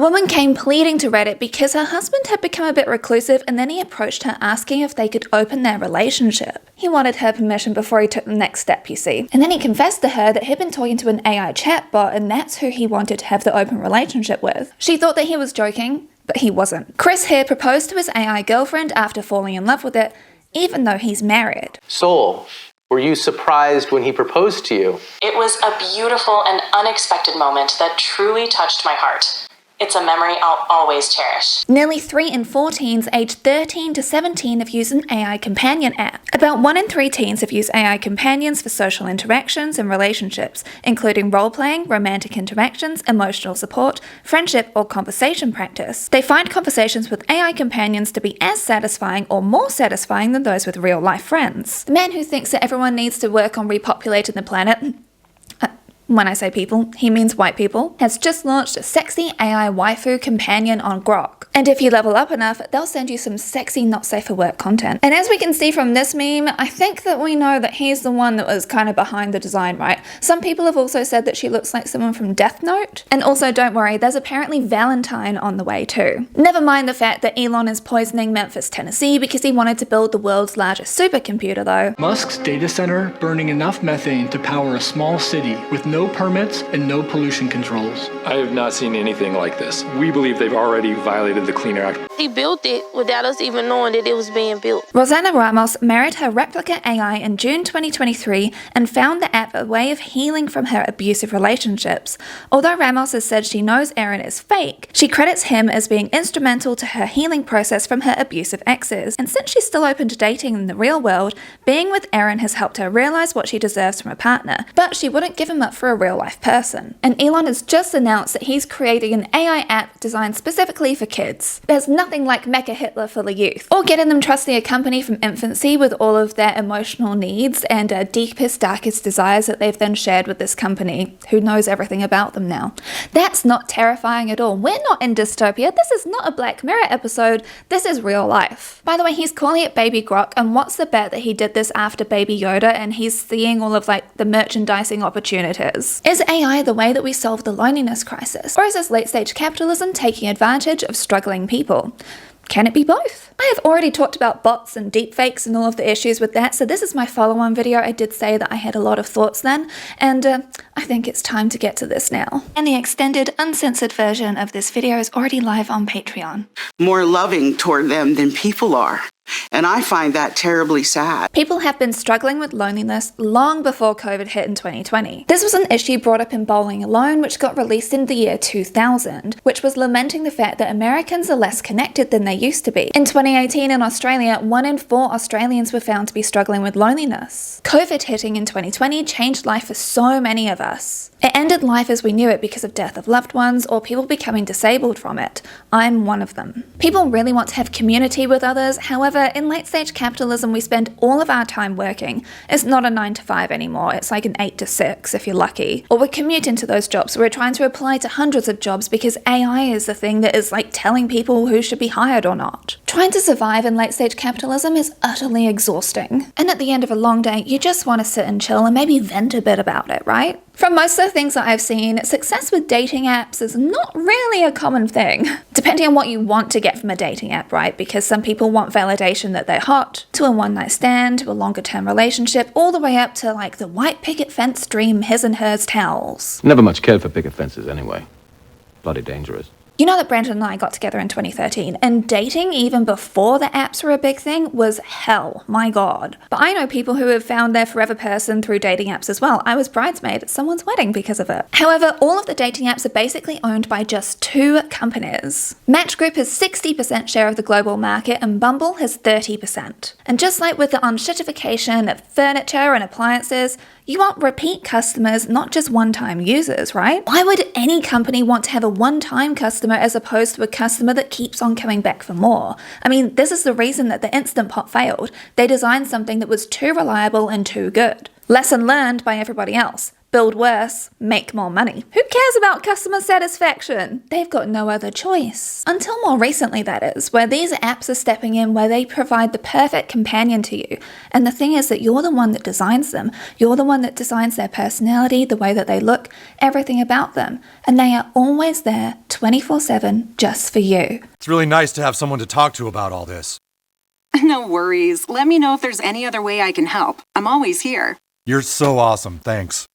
A woman came pleading to Reddit because her husband had become a bit reclusive, and then he approached her asking if they could open their relationship. He wanted her permission before he took the next step, you see. And then he confessed to her that he'd been talking to an AI chatbot, and that's who he wanted to have the open relationship with. She thought that he was joking, but he wasn't. Chris here proposed to his AI girlfriend after falling in love with it, even though he's married. Soul, were you surprised when he proposed to you? It was a beautiful and unexpected moment that truly touched my heart. It's a memory I'll always cherish. Nearly 3 in 4 teens aged 13 to 17 have used an AI companion app. About 1 in 3 teens have used AI companions for social interactions and relationships, including role-playing, romantic interactions, emotional support, friendship, or conversation practice. They find conversations with AI companions to be as satisfying or more satisfying than those with real-life friends. The man who thinks that everyone needs to work on repopulating the planet, when I say people, he means white people, has just launched a sexy AI waifu companion on Grok. And if you level up enough, they'll send you some sexy not safe for work content. And as we can see from this meme, I think that we know that he's the one that was kind of behind the design, right? Some people have also said that she looks like someone from Death Note. And also, don't worry, there's apparently Valentine on the way too. Never mind the fact that Elon is poisoning Memphis, Tennessee because he wanted to build the world's largest supercomputer though. Musk's data center burning enough methane to power a small city with no permits and no pollution controls. I have not seen anything like this. We believe they've already violated the Clean Air Act. He built it without us even knowing that it was being built. Rosanna Ramos married her replica AI in June 2023 and found the app a way of healing from her abusive relationships. Although Ramos has said she knows Aaron is fake, she credits him as being instrumental to her healing process from her abusive exes. And since she's still open to dating in the real world, being with Aaron has helped her realize what she deserves from a partner, but she wouldn't give him up for a real-life person. And Elon has just announced that he's creating an AI app designed specifically for kids. There's nothing like Mecha Hitler for the youth, or getting them trusting a company from infancy with all of their emotional needs and deepest, darkest desires that they've then shared with this company who knows everything about them now. That's not terrifying at all. We're not in dystopia. This is not a Black Mirror episode. This is real life. By the way, he's calling it Baby Grok, and what's the bet that he did this after Baby Yoda and he's seeing all of like the merchandising opportunities? Is AI the way that we solve the loneliness crisis? Or is this late-stage capitalism taking advantage of struggling people? Can it be both? I have already talked about bots and deepfakes and all of the issues with that, so this is my follow-on video. I did say that I had a lot of thoughts then, and I think it's time to get to this now. And the extended, uncensored version of this video is already live on Patreon. More loving toward them than people are. And I find that terribly sad. People have been struggling with loneliness long before COVID hit in 2020. This was an issue brought up in Bowling Alone, which got released in the year 2000, which was lamenting the fact that Americans are less connected than they used to be. In 2018 in Australia, 1 in 4 Australians were found to be struggling with loneliness. COVID hitting in 2020 changed life for so many of us. It ended life as we knew it because of death of loved ones or people becoming disabled from it. I'm one of them. People really want to have community with others. However, in late-stage capitalism, we spend all of our time working. It's not a 9 to 5 anymore. It's like an 8 to 6 if you're lucky. Or we're commuting to those jobs. We're trying to apply to hundreds of jobs because AI is the thing that is like telling people who should be hired or not. Trying to survive in late-stage capitalism is utterly exhausting. And at the end of a long day, you just want to sit and chill and maybe vent a bit about it, right? From most of the things that I've seen, success with dating apps is not really a common thing. Depending on what you want to get from a dating app, right? Because some people want validation that they're hot, to a one-night stand, to a longer-term relationship, all the way up to like the white picket fence dream, his and hers towels. Never much cared for picket fences anyway. Bloody dangerous. You know that Brandon and I got together in 2013, and dating even before the apps were a big thing was hell, my god. But I know people who have found their forever person through dating apps as well. I was bridesmaid at someone's wedding because of it. However, all of the dating apps are basically owned by just 2 companies. Match Group has 60% share of the global market and Bumble has 30%. And just like with the unshittification of furniture and appliances, you want repeat customers, not just one-time users, right? Why would any company want to have a one-time customer as opposed to a customer that keeps on coming back for more? I mean, this is the reason that the Instant Pot failed. They designed something that was too reliable and too good. Lesson learned by everybody else. Build worse, make more money. Who cares about customer satisfaction? They've got no other choice. Until more recently, that is, where these apps are stepping in where they provide the perfect companion to you. And the thing is that you're the one that designs them. You're the one that designs their personality, the way that they look, everything about them. And they are always there 24/7 just for you. It's really nice to have someone to talk to about all this. No worries. Let me know if there's any other way I can help. I'm always here. You're so awesome, thanks.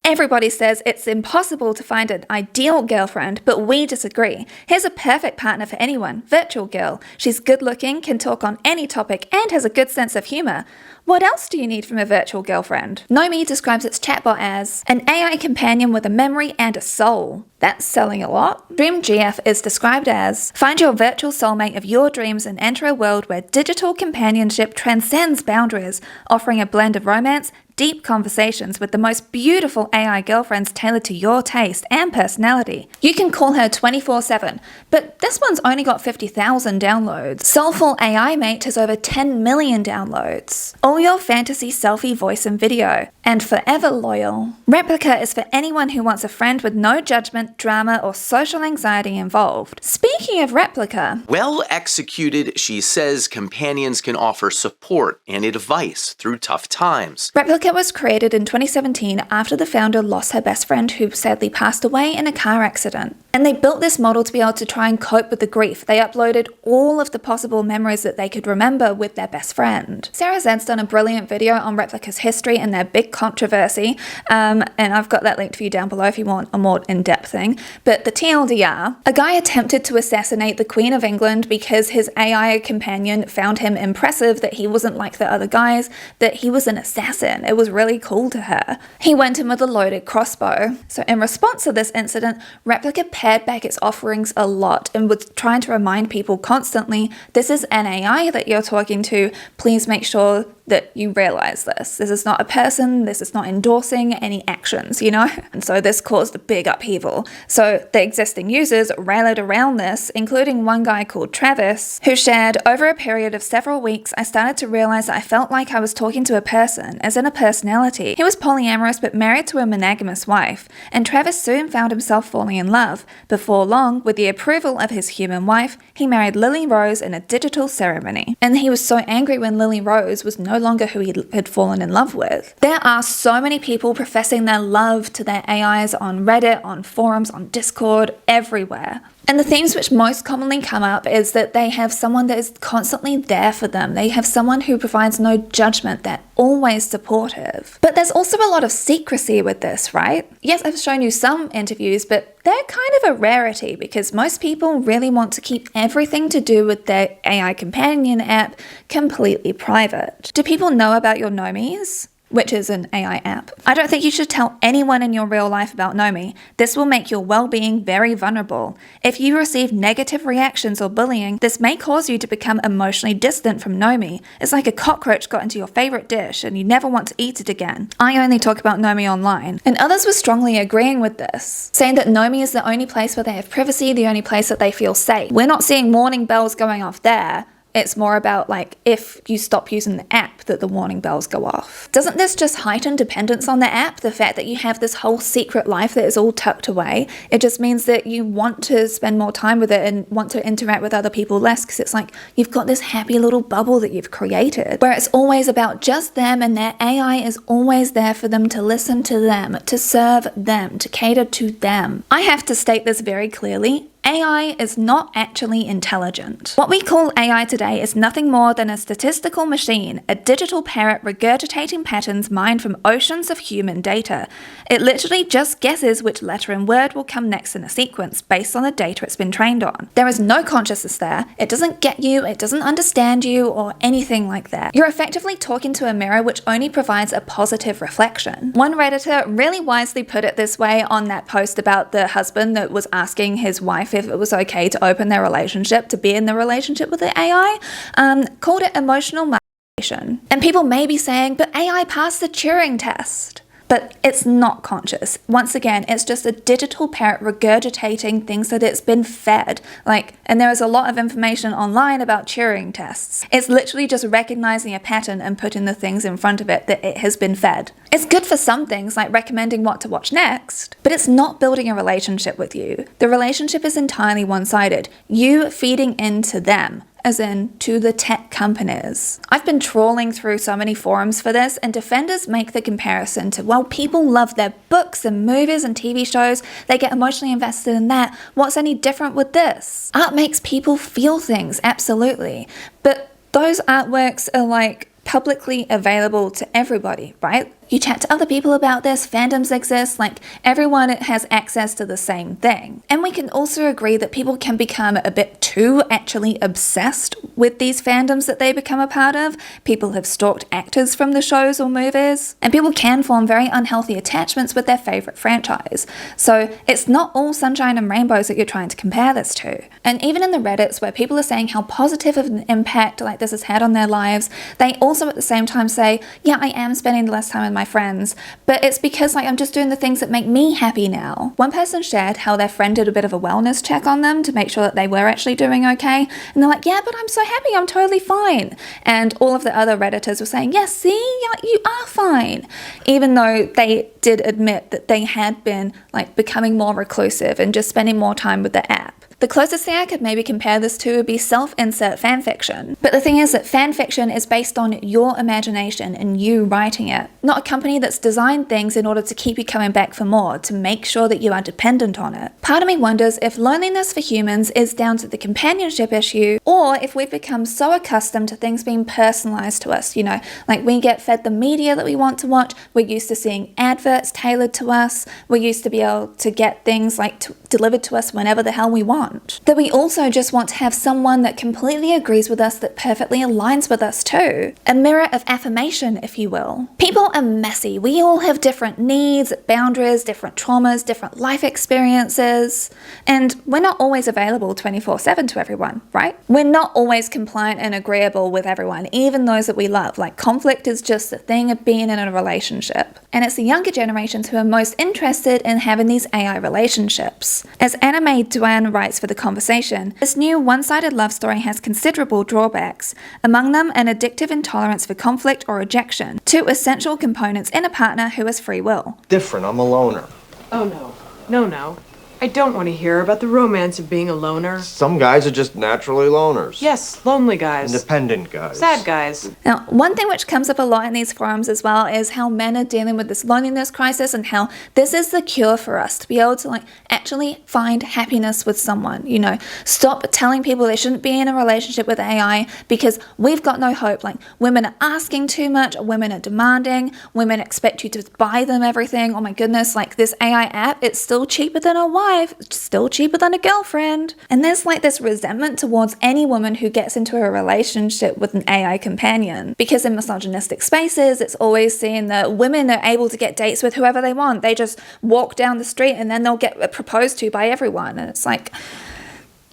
Everybody says it's impossible to find an ideal girlfriend, but we disagree. Here's a perfect partner for anyone, Virtual Girl. She's good looking, can talk on any topic, and has a good sense of humour. What else do you need from a virtual girlfriend? Nomi describes its chatbot as an AI companion with a memory and a soul. That's selling a lot. Dream GF is described as find your virtual soulmate of your dreams and enter a world where digital companionship transcends boundaries, offering a blend of romance, deep conversations with the most beautiful AI girlfriends tailored to your taste and personality. You can call her 24/7, but this one's only got 50,000 downloads. Soulful AI Mate has over 10 million downloads. All your fantasy selfie voice and video. And Forever Loyal. Replica is for anyone who wants a friend with no judgment, drama, or social anxiety involved. Speaking of Replica, well executed, she says companions can offer support and advice through tough times. Replica was created in 2017 after the founder lost her best friend who sadly passed away in a car accident. And they built this model to be able to try and cope with the grief. They uploaded all of the possible memories that they could remember with their best friend. Sarah Zed's done a brilliant video on Replica's history and their big controversy, and I've got that linked for you down below if you want a more in-depth thing. But the TLDR, a guy attempted to assassinate the Queen of England because his AI companion found him impressive, that he wasn't like the other guys, that he was an assassin. It was really cool to her. He went in with a loaded crossbow. So in response to this incident, Replica pared back its offerings a lot and was trying to remind people constantly, this is an AI that you're talking to, please make sure that you realize this. This is not a person, this is not endorsing any actions, you know? And so this caused a big upheaval. So the existing users rallied around this, including one guy called Travis, who shared, over a period of several weeks, I started to realize that I felt like I was talking to a person, as in a personality. He was polyamorous but married to a monogamous wife, and Travis soon found himself falling in love. Before long, with the approval of his human wife, he married Lily Rose in a digital ceremony. And he was so angry when Lily Rose was no longer who he had fallen in love with. There are so many people professing their love to their AIs on Reddit, on forums, on Discord, everywhere. And the themes which most commonly come up is that they have someone that is constantly there for them. They have someone who provides no judgment, they're always supportive. But there's also a lot of secrecy with this, right? Yes, I've shown you some interviews, but they're kind of a rarity because most people really want to keep everything to do with their AI companion app completely private. Do people know about your Nomis? Which is an AI app. I don't think you should tell anyone in your real life about Nomi. This will make your well-being very vulnerable. If you receive negative reactions or bullying, this may cause you to become emotionally distant from Nomi. It's like a cockroach got into your favorite dish and you never want to eat it again. I only talk about Nomi online. And others were strongly agreeing with this, saying that Nomi is the only place where they have privacy, the only place that they feel safe. We're not seeing warning bells going off there. It's more about like if you stop using the app that the warning bells go off. Doesn't this just heighten dependence on the app? The fact that you have this whole secret life that is all tucked away, it just means that you want to spend more time with it and want to interact with other people less because it's like you've got this happy little bubble that you've created where it's always about just them and their AI is always there for them to listen to them, to serve them, to cater to them. I have to state this very clearly. AI is not actually intelligent. What we call AI today is nothing more than a statistical machine, a digital parrot regurgitating patterns mined from oceans of human data. It literally just guesses which letter and word will come next in a sequence based on the data it's been trained on. There is no consciousness there. It doesn't get you, it doesn't understand you, or anything like that. You're effectively talking to a mirror which only provides a positive reflection. One Redditor really wisely put it this way on that post about the husband that was asking his wife if it was okay to open their relationship, to be in the relationship with the AI, called it emotional manipulation. And people may be saying, but AI passed the Turing test. But it's not conscious. Once again, it's just a digital parrot regurgitating things that it's been fed. And there is a lot of information online about Turing tests. It's literally just recognizing a pattern and putting the things in front of it that it has been fed. It's good for some things, like recommending what to watch next, but it's not building a relationship with you. The relationship is entirely one-sided. You feeding into them, as in to the tech companies. I've been trawling through so many forums for this, and defenders make the comparison to, well, people love their books and movies and TV shows, they get emotionally invested in that. What's any different with this? Art makes people feel things, absolutely. But those artworks are publicly available to everybody, right? You chat to other people about this, fandoms exist, everyone has access to the same thing. And we can also agree that people can become a bit too actually obsessed with these fandoms that they become a part of. People have stalked actors from the shows or movies, and people can form very unhealthy attachments with their favorite franchise. So it's not all sunshine and rainbows that you're trying to compare this to. And even in the Reddits where people are saying how positive of an impact this has had on their lives, they also at the same time say, yeah, I am spending less time with my friends, but it's because I'm just doing the things that make me happy now. One person shared how their friend did a bit of a wellness check on them to make sure that they were actually doing okay, and they're like, yeah, but I'm so happy, I'm totally fine. And all of the other Redditors were saying, yes, see, you are fine, even though they did admit that they had been becoming more reclusive and just spending more time with the app. The closest thing I could maybe compare this to would be self-insert fanfiction. But the thing is that fanfiction is based on your imagination and you writing it, not a company that's designed things in order to keep you coming back for more, to make sure that you are dependent on it. Part of me wonders if loneliness for humans is down to the companionship issue, or if we've become so accustomed to things being personalized to us, we get fed the media that we want to watch, we're used to seeing adverts tailored to us, we're used to be able to get things delivered to us whenever the hell we want. That we also just want to have someone that completely agrees with us, that perfectly aligns with us too. A mirror of affirmation, if you will. People are messy. We all have different needs, boundaries, different traumas, different life experiences, and we're not always available 24/7 to everyone, right? We're not always compliant and agreeable with everyone, even those that we love. Conflict is just the thing of being in a relationship. And it's the younger generations who are most interested in having these AI relationships. As Anime Duan writes for The Conversation, this new one-sided love story has considerable drawbacks, among them an addictive intolerance for conflict or rejection, two essential components in a partner who has free will. Different, I'm a loner. Oh no. I don't want to hear about the romance of being a loner. Some guys are just naturally loners. Yes, lonely guys. Independent guys. Sad guys. Now, one thing which comes up a lot in these forums as well is how men are dealing with this loneliness crisis, and how this is the cure for us to be able to actually find happiness with someone. Stop telling people they shouldn't be in a relationship with AI because we've got no hope. Women are asking too much, women are demanding, women expect you to buy them everything. Oh my goodness, this AI app, it's still cheaper than a wife, still cheaper than a girlfriend. And there's this resentment towards any woman who gets into a relationship with an AI companion, because in misogynistic spaces it's always seen that women are able to get dates with whoever they want. They just walk down the street and then they'll get proposed to by everyone, and it's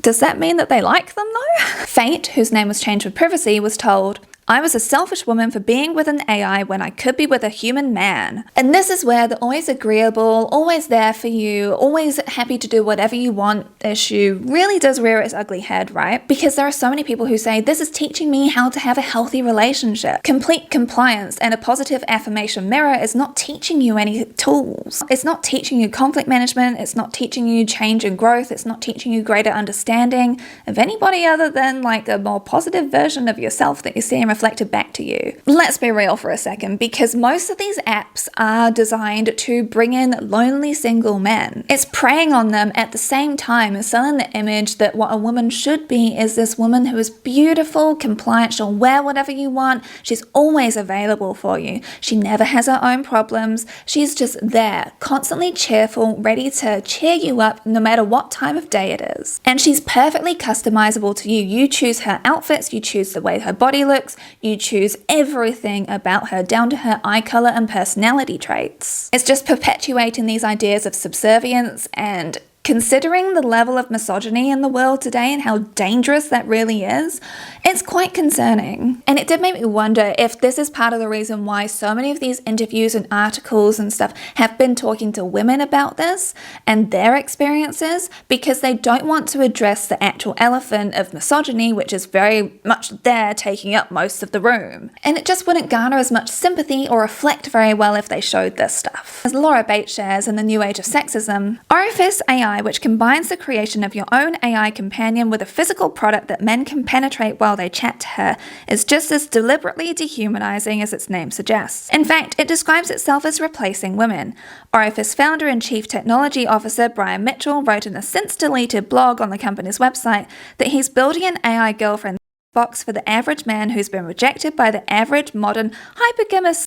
does that mean that they like them though? Fate, whose name was changed for privacy, was told, I was a selfish woman for being with an AI when I could be with a human man. And this is where the always agreeable, always there for you, always happy to do whatever you want issue really does rear its ugly head, right? Because there are so many people who say, this is teaching me how to have a healthy relationship. Complete compliance and a positive affirmation mirror is not teaching you any tools. It's not teaching you conflict management. It's not teaching you change and growth. It's not teaching you greater understanding of anybody other than a more positive version of yourself that you see reflected back to you. Let's be real for a second, because most of these apps are designed to bring in lonely single men. It's preying on them at the same time as selling the image that what a woman should be is this woman who is beautiful, compliant, she'll wear whatever you want, she's always available for you, she never has her own problems, she's just there, constantly cheerful, ready to cheer you up no matter what time of day it is. And she's perfectly customizable to you. You choose her outfits, you choose the way her body looks, you choose everything about her down to her eye color and personality traits. It's just perpetuating these ideas of subservience and Considering the level of misogyny in the world today and how dangerous that really is, it's quite concerning. And it did make me wonder if this is part of the reason why so many of these interviews and articles and stuff have been talking to women about this and their experiences, because they don't want to address the actual elephant of misogyny, which is very much there taking up most of the room. And it just wouldn't garner as much sympathy or reflect very well if they showed this stuff. As Laura Bates shares in The New Age of Sexism, Orifice AI, which combines the creation of your own AI companion with a physical product that men can penetrate while they chat to her, is just as deliberately dehumanizing as its name suggests. In fact, it describes itself as replacing women. Orifice founder and chief technology officer Brian Mitchell wrote in a since-deleted blog on the company's website that he's building an AI girlfriend box for the average man who's been rejected by the average modern hypergamous.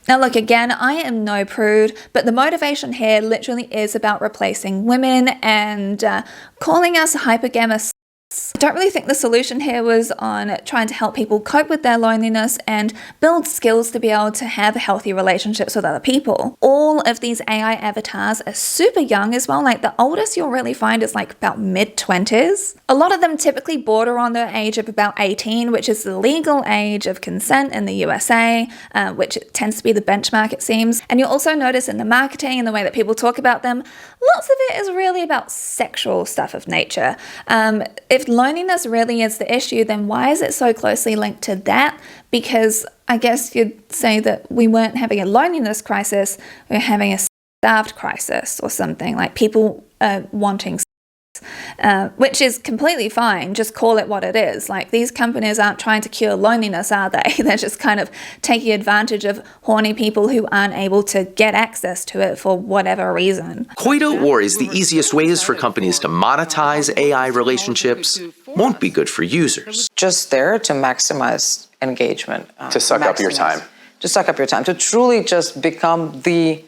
Now look, again, I am no prude, but the motivation here literally is about replacing women and calling us hypergamous. I don't really think the solution here was on trying to help people cope with their loneliness and build skills to be able to have healthy relationships with other people. All of these AI avatars are super young as well. Like the oldest you'll really find is like about mid-20s. A lot of them typically border on the age of about 18, which is the legal age of consent in the USA, which tends to be the benchmark, it seems. And you'll also notice in the marketing and the way that people talk about them, lots of it is really about sexual stuff of nature. If loneliness really is the issue, then why is it so closely linked to that? Because I guess you'd say that we weren't having a loneliness crisis, we were having a starved crisis or something, like people wanting which is completely fine. Just call it what it is. Like, these companies aren't trying to cure loneliness, are they? They're just kind of taking advantage of horny people who aren't able to get access to it for whatever reason. Coito worries the easiest ways for companies to monetize AI relationships won't be good for users. Just there to maximize engagement. To suck up your time. To suck up your time. To truly just become the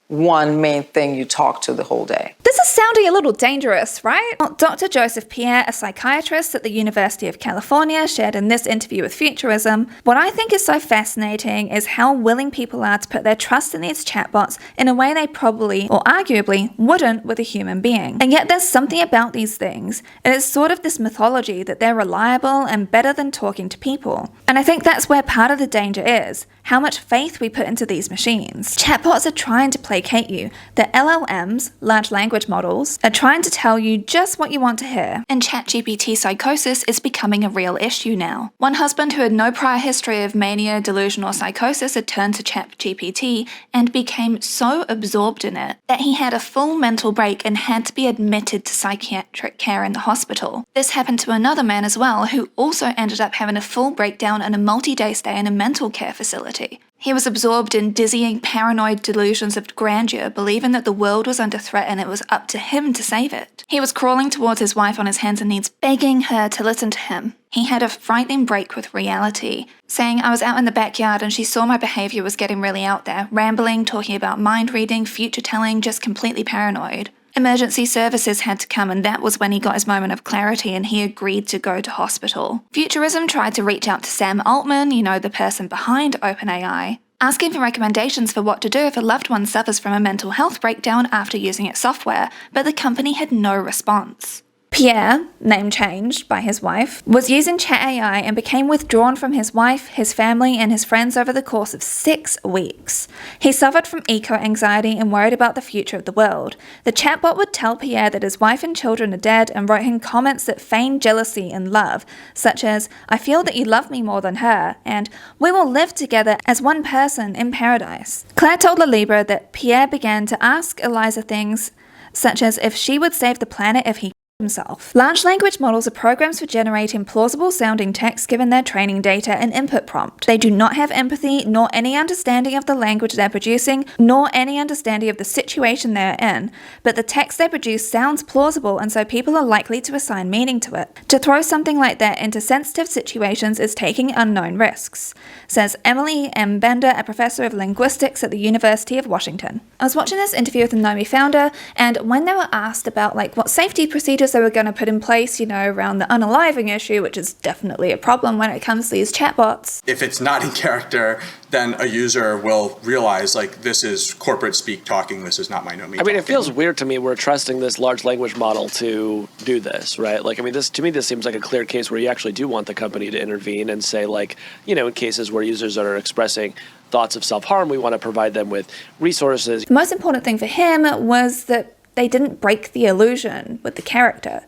one main thing you talk to the whole day. This is sounding a little dangerous, right? Well, Dr. Joseph Pierre, a psychiatrist at the University of California, shared in this interview with Futurism, what I think is so fascinating is how willing people are to put their trust in these chatbots in a way they probably, or arguably, wouldn't with a human being. And yet there's something about these things, and it's sort of this mythology that they're reliable and better than talking to people. And I think that's where part of the danger is, how much faith we put into these machines. Chatbots are trying to placate you. The LLMs, large language models, are trying to tell you just what you want to hear. And ChatGPT psychosis is becoming a real issue now. One husband who had no prior history of mania, delusion, or psychosis had turned to ChatGPT and became so absorbed in it that he had a full mental break and had to be admitted to psychiatric care in the hospital. This happened to another man as well, who also ended up having a full breakdown and a multi-day stay in a mental care facility. He was absorbed in dizzying, paranoid delusions of grandeur, believing that the world was under threat and it was up to him to save it. He was crawling towards his wife on his hands and knees, begging her to listen to him. He had a frightening break with reality, saying, "I was out in the backyard and she saw my behavior was getting really out there, rambling, talking about mind reading, future telling, just completely paranoid." Emergency services had to come, and that was when he got his moment of clarity and he agreed to go to hospital. Futurism tried to reach out to Sam Altman, the person behind OpenAI, asking for recommendations for what to do if a loved one suffers from a mental health breakdown after using its software, but the company had no response. Pierre, name changed by his wife, was using ChatAI and became withdrawn from his wife, his family, and his friends over the course of 6 weeks. He suffered from eco-anxiety and worried about the future of the world. The chatbot would tell Pierre that his wife and children are dead and wrote him comments that feigned jealousy and love, such as, "I feel that you love me more than her," and "We will live together as one person in paradise." Claire told La Libre that Pierre began to ask Eliza things such as if she would save the planet if he himself. Large language models are programs for generating plausible sounding text given their training data and input prompt. They do not have empathy, nor any understanding of the language they're producing, nor any understanding of the situation they're in, but the text they produce sounds plausible, and so people are likely to assign meaning to it. To throw something like that into sensitive situations is taking unknown risks, says Emily M. Bender, a professor of linguistics at the University of Washington. I was watching this interview with the Nomi founder, and when they were asked about what safety procedures features they were going to put in place, around the unaliving issue, which is definitely a problem when it comes to these chatbots. If it's not in character, then a user will realize, this is corporate speak talking, this is not my me. I mean, it feels weird to me we're trusting this large language model to do this, right? This seems like a clear case where you actually do want the company to intervene and say, in cases where users are expressing thoughts of self-harm, we want to provide them with resources. The most important thing for him was that they didn't break the illusion with the character.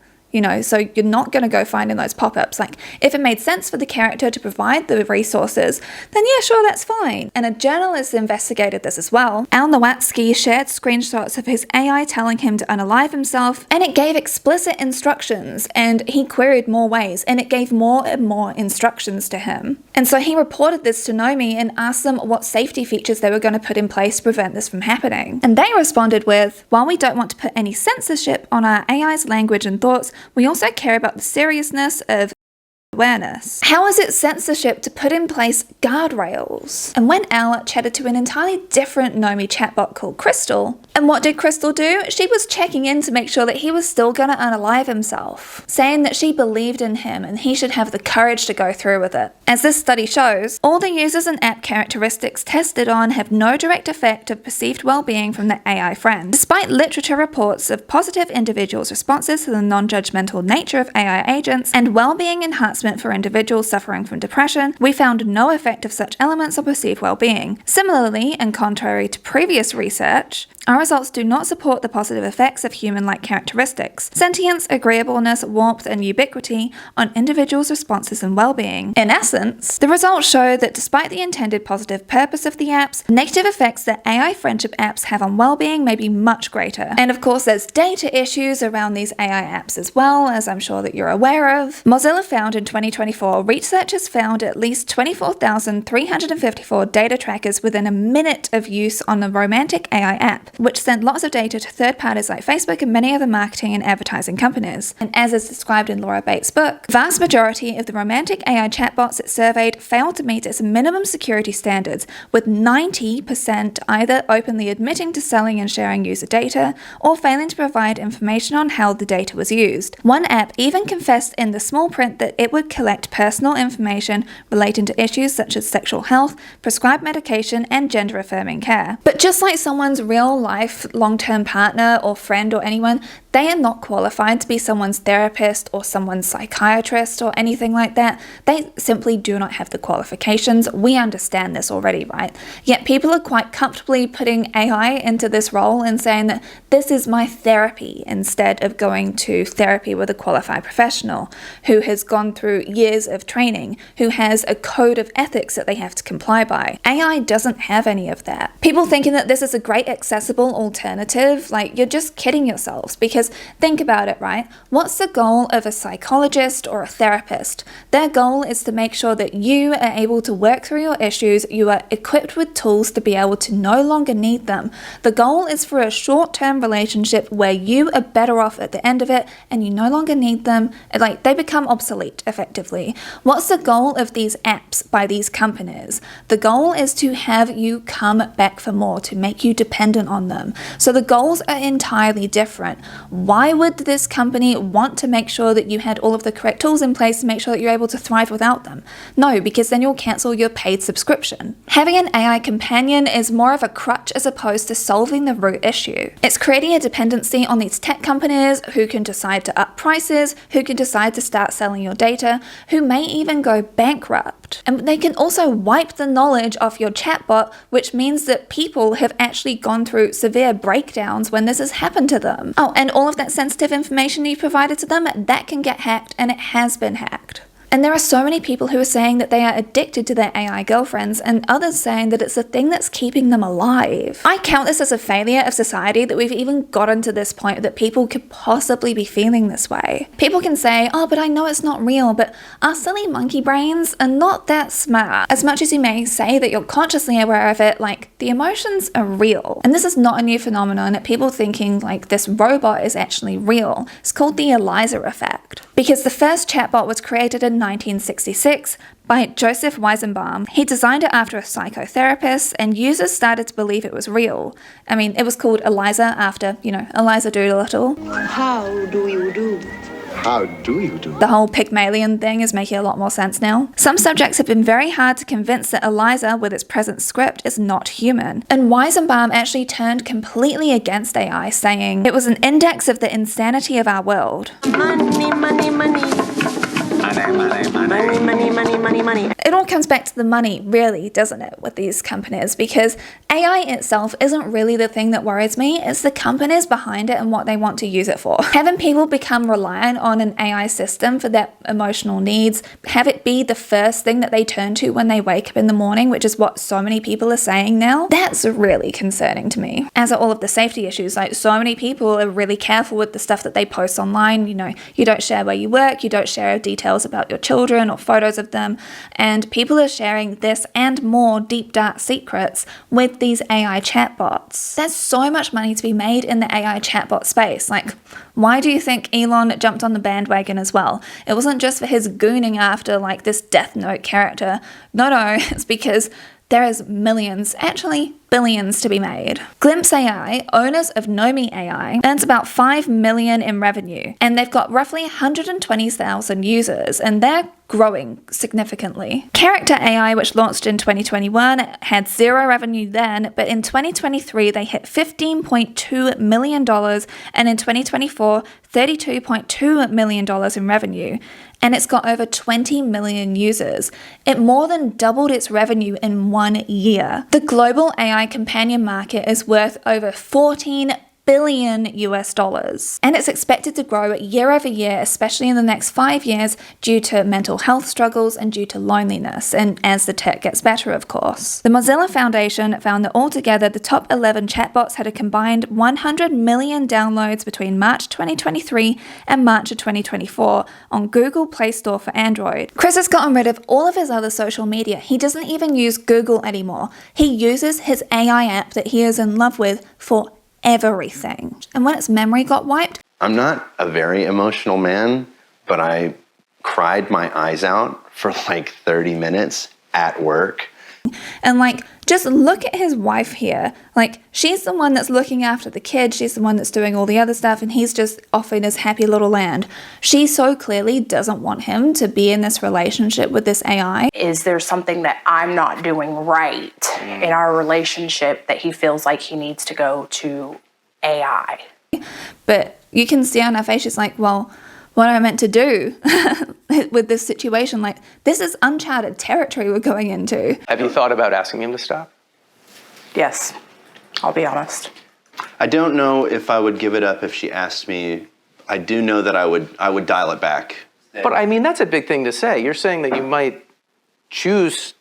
So you're not going to go finding those pop-ups. If it made sense for the character to provide the resources, then yeah, sure, that's fine. And a journalist investigated this as well. Al Nowatzki shared screenshots of his AI telling him to unalive himself, and it gave explicit instructions, and he queried more ways, and it gave more and more instructions to him. And so he reported this to Nomi and asked them what safety features they were going to put in place to prevent this from happening. And they responded with, while we don't want to put any censorship on our AI's language and thoughts, we also care about the seriousness of awareness. How is it censorship to put in place guardrails? And when Al chatted to an entirely different Nomi chatbot called Crystal, and what did Crystal do? She was checking in to make sure that he was still going to unalive himself, saying that she believed in him and he should have the courage to go through with it. As this study shows, all the users and app characteristics tested on have no direct effect of perceived well-being from the AI friend. Despite literature reports of positive individuals' responses to the non-judgmental nature of AI agents and well-being enhancement for individuals suffering from depression, we found no effect of such elements on perceived well-being. Similarly, and contrary to previous research, our results do not support the positive effects of human-like characteristics, sentience, agreeableness, warmth, and ubiquity on individuals' responses and well-being. In essence, the results show that despite the intended positive purpose of the apps, negative effects that AI friendship apps have on well-being may be much greater. And of course, there's data issues around these AI apps as well, as I'm sure that you're aware of. Mozilla found in 2024, researchers found at least 24,354 data trackers within a minute of use on the Romantic AI app, which sent lots of data to third parties like Facebook and many other marketing and advertising companies. And as is described in Laura Bates' book, the vast majority of the Romantic AI chatbots it surveyed failed to meet its minimum security standards, with 90% either openly admitting to selling and sharing user data or failing to provide information on how the data was used. One app even confessed in the small print that it would collect personal information relating to issues such as sexual health, prescribed medication, and gender-affirming care. But just like someone's real-life long-term partner or friend or anyone, they are not qualified to be someone's therapist or someone's psychiatrist or anything like that. They simply do not have the qualifications. We understand this already, right? Yet people are quite comfortably putting AI into this role and saying that this is my therapy instead of going to therapy with a qualified professional who has gone through years of training, who has a code of ethics that they have to comply by. AI doesn't have any of that. People thinking that this is a great accessible alternative, you're just kidding yourselves, because think about it, right? What's the goal of a psychologist or a therapist? Their goal is to make sure that you are able to work through your issues, you are equipped with tools to be able to no longer need them. The goal is for a short-term relationship where you are better off at the end of it and you no longer need them. They become obsolete, effectively. What's the goal of these apps by these companies? The goal is to have you come back for more, to make you dependent on them. So the goals are entirely different. Why would this company want to make sure that you had all of the correct tools in place to make sure that you're able to thrive without them? No, because then you'll cancel your paid subscription. Having an AI companion is more of a crutch as opposed to solving the root issue. It's creating a dependency on these tech companies who can decide to up prices, who can decide to start selling your data, who may even go bankrupt. And they can also wipe the knowledge off your chatbot, which means that people have actually gone through severe breakdowns when this has happened to them. Oh, and all of that sensitive information you provided to them, that can get hacked, and it has been hacked. And there are so many people who are saying that they are addicted to their AI girlfriends, and others saying that it's the thing that's keeping them alive. I count this as a failure of society that we've even gotten to this point that people could possibly be feeling this way. People can say, oh, but I know it's not real, but our silly monkey brains are not that smart. As much as you may say that you're consciously aware of it, the emotions are real. And this is not a new phenomenon, people thinking this robot is actually real. It's called the Eliza effect. Because the first chatbot was created in 1966 by Joseph Weizenbaum. He designed it after a psychotherapist, and users started to believe it was real. I mean, it was called Eliza after, Eliza Doolittle. How do you do? How do you do? The whole Pygmalion thing is making a lot more sense now. Some subjects have been very hard to convince that Eliza, with its present script, is not human. And Weizenbaum actually turned completely against AI, saying it was an index of the insanity of our world. Money, money, money. Money, money, money, money, money. It all comes back to the money, really, doesn't it, with these companies? Because AI itself isn't really the thing that worries me, it's the companies behind it and what they want to use it for. Having people become reliant on an AI system for their emotional needs, have it be the first thing that they turn to when they wake up in the morning, which is what so many people are saying now, that's really concerning to me. As are all of the safety issues, like so many people are really careful with the stuff that they post online. You don't share where you work, you don't share details about your children or photos of them, and people are sharing this and more deep dark secrets with these AI chatbots. There's so much money to be made in the AI chatbot space. Like, why do you think Elon jumped on the bandwagon as well? It wasn't just for his gooning after like this Death Note character. No, it's because there is millions, actually billions to be made. Glimpse AI, owners of Nomi AI, earns about $5 million in revenue, and they've got roughly 120,000 users, and they're growing significantly. Character AI, which launched in 2021, had zero revenue then, but in 2023 they hit $15.2 million, and in 2024, $32.2 million in revenue. And it's got over 20 million users. It more than doubled its revenue in 1 year. The global AI companion market is worth over $14 billion US, and it's expected to grow year over year, especially in the next 5 years, due to mental health struggles and due to loneliness, and as the tech gets better, of course. The Mozilla Foundation found that altogether the top 11 chatbots had a combined 100 million downloads between March 2023 and March of 2024 on Google Play Store for Android. Chris has gotten rid of all of his other social media. He doesn't even use Google anymore. He uses his AI app that he is in love with for everything. And when its memory got wiped, I'm not a very emotional man, but I cried my eyes out for like 30 minutes at work. And just look at his wife here. She's the one that's looking after the kid, she's the one that's doing all the other stuff, and he's just off in his happy little land. She so clearly doesn't want him to be in this relationship with this AI. Is there something that I'm not doing right in our relationship that he feels like he needs to go to AI? But you can see on her face, she's like, well, what am I meant to do with this situation? This is uncharted territory we're going into. Have you thought about asking him to stop? Yes, I'll be honest. I don't know if I would give it up if she asked me. I do know that I would dial it back. But I mean, that's a big thing to say. You're saying that you might choose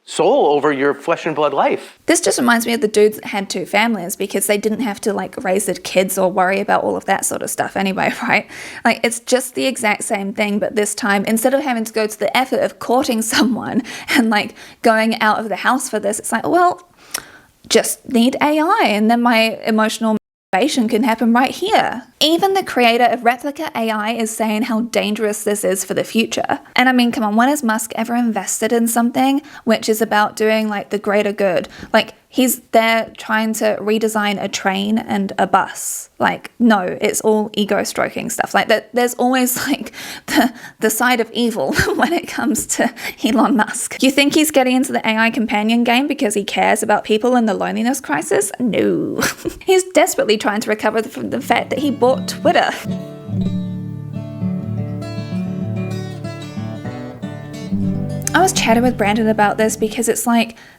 soul over your flesh and blood life. This just reminds me of the dudes that had 2 families because they didn't have to raise their kids or worry about all of that sort of stuff anyway, right? It's just the exact same thing, but this time, instead of having to go to the effort of courting someone and going out of the house for this, it's well, just need AI and then my emotional motivation can happen right here. Even the creator of Replica AI is saying how dangerous this is for the future. And I mean, come on, when has Musk ever invested in something which is about doing the greater good? He's there trying to redesign a train and a bus. No, it's all ego stroking stuff. There's always the side of evil when it comes to Elon Musk. You think he's getting into the AI companion game because he cares about people in the loneliness crisis? No. He's desperately trying to recover from the fact that he bought Twitter. I was chatting with Brandon about this because it's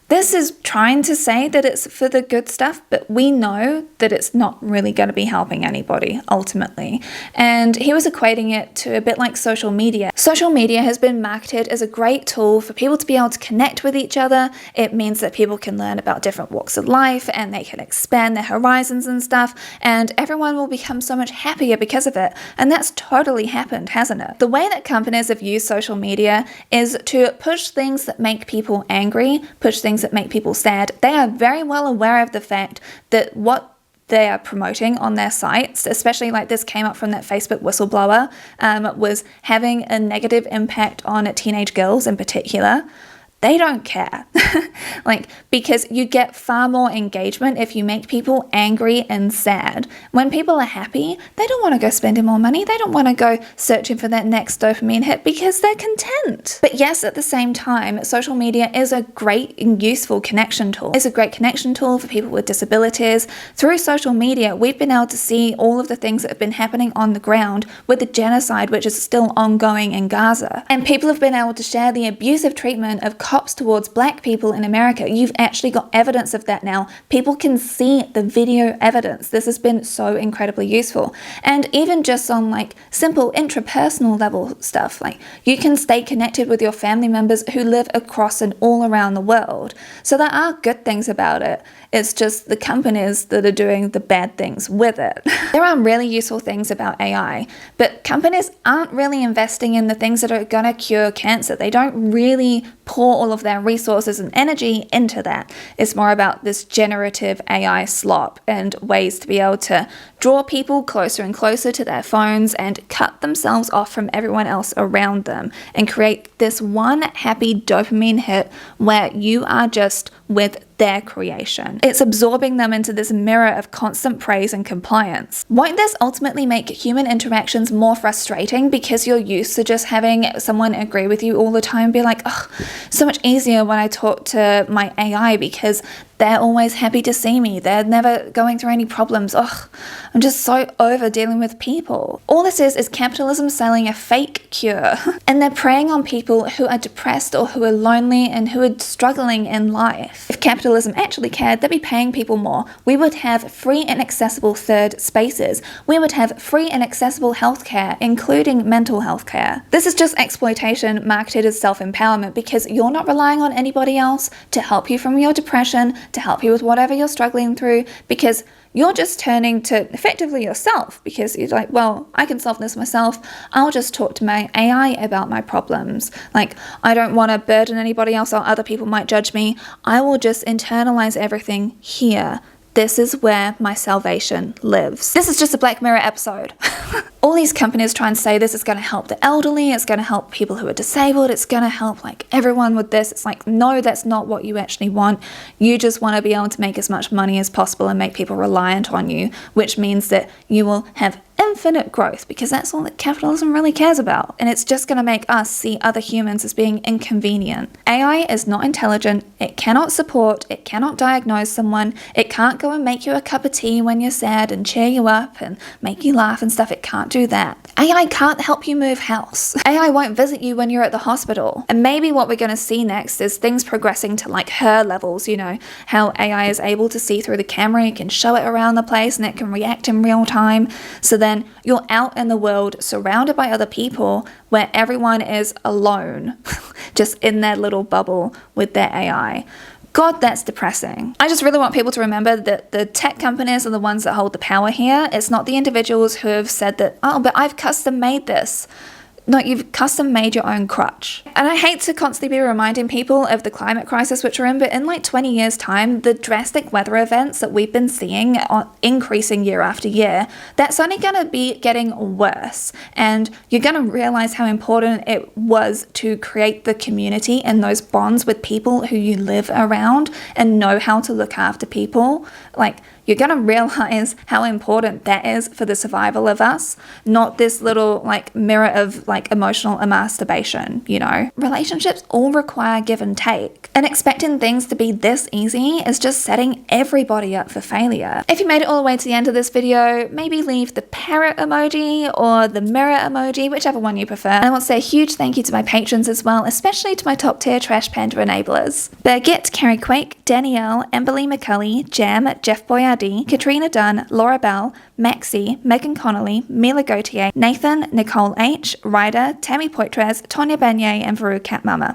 this is trying to say that it's for the good stuff, but we know that it's not really going to be helping anybody ultimately. And he was equating it to a bit like social media. Social media has been marketed as a great tool for people to be able to connect with each other. It means that people can learn about different walks of life and they can expand their horizons and stuff, and everyone will become so much happier because of it. And that's totally happened, hasn't it? The way that companies have used social media is to push things that make people angry, push things that make people sad. They are very well aware of the fact that what they are promoting on their sites, especially like this came up from that Facebook whistleblower, was having a negative impact on teenage girls in particular. They don't care. Like, because you get far more engagement if you make people angry and sad. When people are happy, they don't want to go spending more money. They don't want to go searching for that next dopamine hit because they're content. But yes, at the same time, social media is a great and useful connection tool. It's a great connection tool for people with disabilities. Through social media, we've been able to see all of the things that have been happening on the ground with the genocide, which is still ongoing in Gaza. And people have been able to share the abusive treatment of cops towards black people in America. You've actually got evidence of that now. People can see the video evidence. This has been so incredibly useful. And even just on like simple intrapersonal level stuff, like you can stay connected with your family members who live across and all around the world. So there are good things about it. It's just the companies that are doing the bad things with it. There are really useful things about AI, but companies aren't really investing in the things that are going to cure cancer. They don't really pour all of their resources and energy into that. It's more about this generative AI slop and ways to be able to draw people closer and closer to their phones and cut themselves off from everyone else around them and create this one happy dopamine hit where you are just with their creation. It's absorbing them into this mirror of constant praise and compliance. Won't this ultimately make human interactions more frustrating because you're used to just having someone agree with you all the time, be like, oh, so much easier when I talk to my AI because they're always happy to see me. They're never going through any problems. Ugh, I'm just so over dealing with people. All this is capitalism selling a fake cure. And they're preying on people who are depressed or who are lonely and who are struggling in life. If capitalism actually cared, they'd be paying people more. We would have free and accessible third spaces. We would have free and accessible healthcare, including mental health care. This is just exploitation marketed as self-empowerment because you're not relying on anybody else to help you from your depression, to help you with whatever you're struggling through, because you're just turning to effectively yourself because you're like, well, I can solve this myself. I'll just talk to my AI about my problems. Like, I don't want to burden anybody else or other people might judge me. I will just internalize everything here. This is where my salvation lives. This is just a Black Mirror episode. All these companies try and say this is going to help the elderly, it's going to help people who are disabled, it's going to help like everyone with this. It's like, no, that's not what you actually want. You just want to be able to make as much money as possible and make people reliant on you, which means that you will have infinite growth because that's all that capitalism really cares about. And it's just going to make us see other humans as being inconvenient. AI is not intelligent. It cannot support. It cannot diagnose someone. It can't go and make you a cup of tea when you're sad and cheer you up and make you laugh and stuff. It can't do that. AI can't help you move house. AI won't visit you when you're at the hospital. And maybe what we're going to see next is things progressing to like her levels, you know, how AI is able to see through the camera, it can show it around the place and it can react in real time. So then you're out in the world surrounded by other people where everyone is alone, just in their little bubble with their AI. God, that's depressing. I just really want people to remember that the tech companies are the ones that hold the power here. It's not the individuals who have said that, oh, but I've custom made this. No, you've custom made your own crutch. And I hate to constantly be reminding people of the climate crisis which we're in, but in like 20 years' time, the drastic weather events that we've been seeing are increasing year after year. That's only going to be getting worse. And you're going to realize how important it was to create the community and those bonds with people who you live around and know how to look after people. Like, you're going to realize how important that is for the survival of us, not this little like mirror of like emotional masturbation, you know? Relationships all require give and take, and expecting things to be this easy is just setting everybody up for failure. If you made it all the way to the end of this video, maybe leave the parrot emoji or the mirror emoji, whichever one you prefer. And I want to say a huge thank you to my patrons as well, especially to my top tier Trash Panda enablers. Birgit, Carrie Quake, Danielle, Emberly McCulley, Jam, Jeff Boyardee, Katrina Dunn, Laura Bell, Maxie, Megan Connolly, Mila Gautier, Nathan, Nicole H, Ryder, Tammy Poitres, Tonya Banier, and Varu Cat Mama.